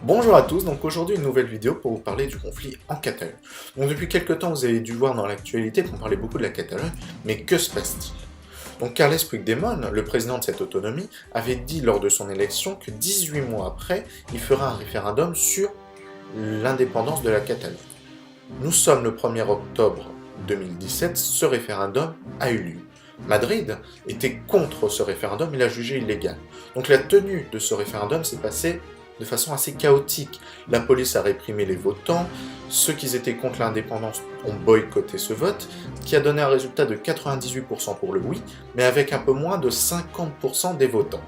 Bonjour à tous, donc aujourd'hui une nouvelle vidéo pour vous parler du conflit en Catalogne. Donc depuis quelques temps vous avez dû voir dans l'actualité qu'on parlait beaucoup de la Catalogne, mais que se passe-t-il? Donc Carles Puigdemont, le président de cette autonomie, avait dit lors de son élection que 18 mois après, il fera un référendum sur l'indépendance de la Catalogne. Nous sommes le 1er octobre 2017, ce référendum a eu lieu. Madrid était contre ce référendum, il l'a jugé illégal. Donc la tenue de ce référendum s'est passée de façon assez chaotique. La police a réprimé les votants, ceux qui étaient contre l'indépendance ont boycotté ce vote, qui a donné un résultat de 98% pour le oui, mais avec un peu moins de 50% des votants.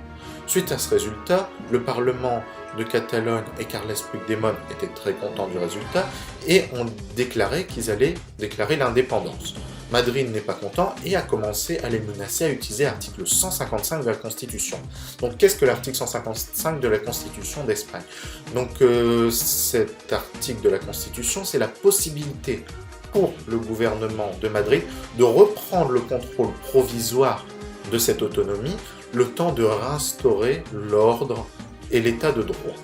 Suite à ce résultat, le Parlement de Catalogne et Carles Puigdemont étaient très contents du résultat et ont déclaré qu'ils allaient déclarer l'indépendance. Madrid n'est pas content et a commencé à les menacer à utiliser l'article 155 de la Constitution. Donc qu'est-ce que l'article 155 de la Constitution d'Espagne? Donc cet article de la Constitution, c'est la possibilité pour le gouvernement de Madrid de reprendre le contrôle provisoire de cette autonomie, le temps de réinstaurer l'ordre et l'état de droit.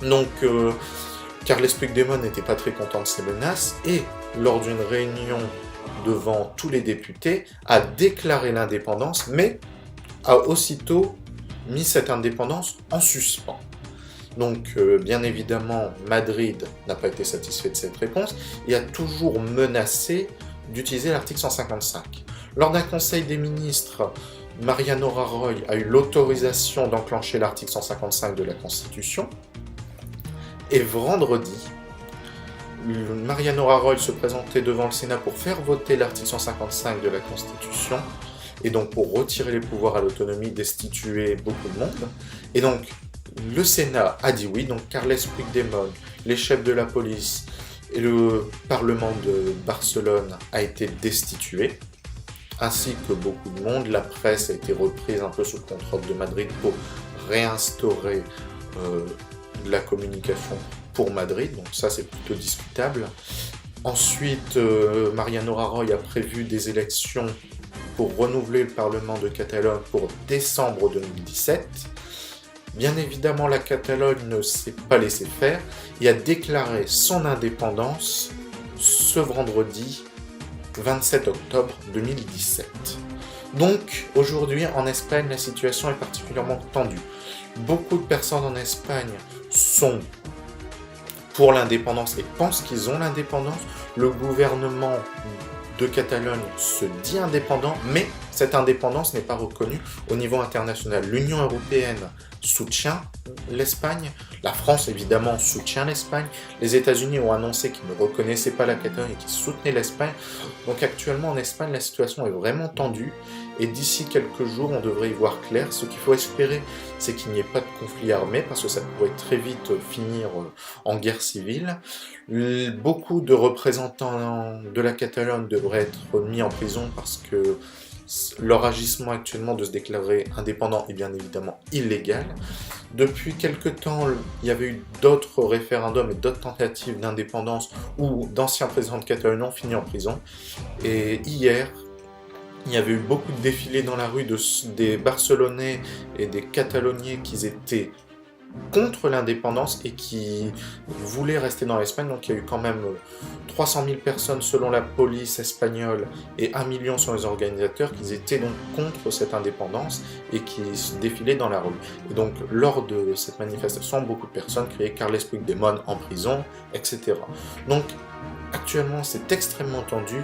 Donc Carles Puigdemont n'était pas très content de ces menaces et lors d'une réunion devant tous les députés, a déclaré l'indépendance, mais a aussitôt mis cette indépendance en suspens. Donc, bien évidemment, Madrid n'a pas été satisfait de cette réponse et a toujours menacé d'utiliser l'article 155. Lors d'un conseil des ministres, Mariano Rajoy a eu l'autorisation d'enclencher l'article 155 de la Constitution, et vendredi, Mariano Rajoy se présentait devant le Sénat pour faire voter l'article 155 de la Constitution, et donc pour retirer les pouvoirs à l'autonomie, destituer beaucoup de monde. Et donc, le Sénat a dit oui, donc Carles Puigdemont, les chefs de la police et le Parlement de Barcelone a été destitué, ainsi que beaucoup de monde. La presse a été reprise un peu sous le contrôle de Madrid pour réinstaurer la communication pour Madrid, donc ça c'est plutôt discutable. Ensuite, Mariano Rajoy a prévu des élections pour renouveler le Parlement de Catalogne pour décembre 2017. Bien évidemment, la Catalogne ne s'est pas laissée faire et a déclaré son indépendance ce vendredi 27 octobre 2017. Donc, aujourd'hui, en Espagne, la situation est particulièrement tendue. Beaucoup de personnes en Espagne sont pour l'indépendance et pensent qu'ils ont l'indépendance. Le gouvernement de Catalogne se dit indépendant, mais cette indépendance n'est pas reconnue au niveau international. L'Union européenne soutient l'Espagne, la France évidemment soutient l'Espagne, les États-Unis ont annoncé qu'ils ne reconnaissaient pas la Catalogne et qu'ils soutenaient l'Espagne. Donc actuellement en Espagne la situation est vraiment tendue et d'ici quelques jours on devrait y voir clair. Ce qu'il faut espérer, c'est qu'il n'y ait pas de conflit armé parce que ça pourrait très vite finir en guerre civile. Beaucoup de représentants de la Catalogne devraient être mis en prison parce que leur agissement actuellement de se déclarer indépendant est bien évidemment illégal. Depuis quelque temps, il y avait eu d'autres référendums et d'autres tentatives d'indépendance où d'anciens présidents de Catalogne ont fini en prison. Et hier, il y avait eu beaucoup de défilés dans la rue des Barcelonais et des Cataloniens qui étaient contre l'indépendance et qui voulaient rester dans l'Espagne. Donc il y a eu quand même 300 000 personnes selon la police espagnole et 1 million selon les organisateurs qui étaient donc contre cette indépendance et qui défilaient dans la rue. Et donc lors de cette manifestation, beaucoup de personnes criaient Carles Puigdemont en prison, etc. Donc actuellement c'est extrêmement tendu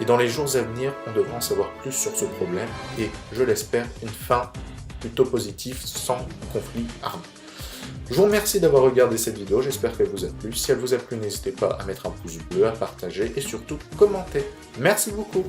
et dans les jours à venir on devra en savoir plus sur ce problème et je l'espère une fin plutôt positive sans conflit armé. Je vous remercie d'avoir regardé cette vidéo, j'espère qu'elle vous a plu. Si elle vous a plu, n'hésitez pas à mettre un pouce bleu, à partager et surtout commenter. Merci beaucoup.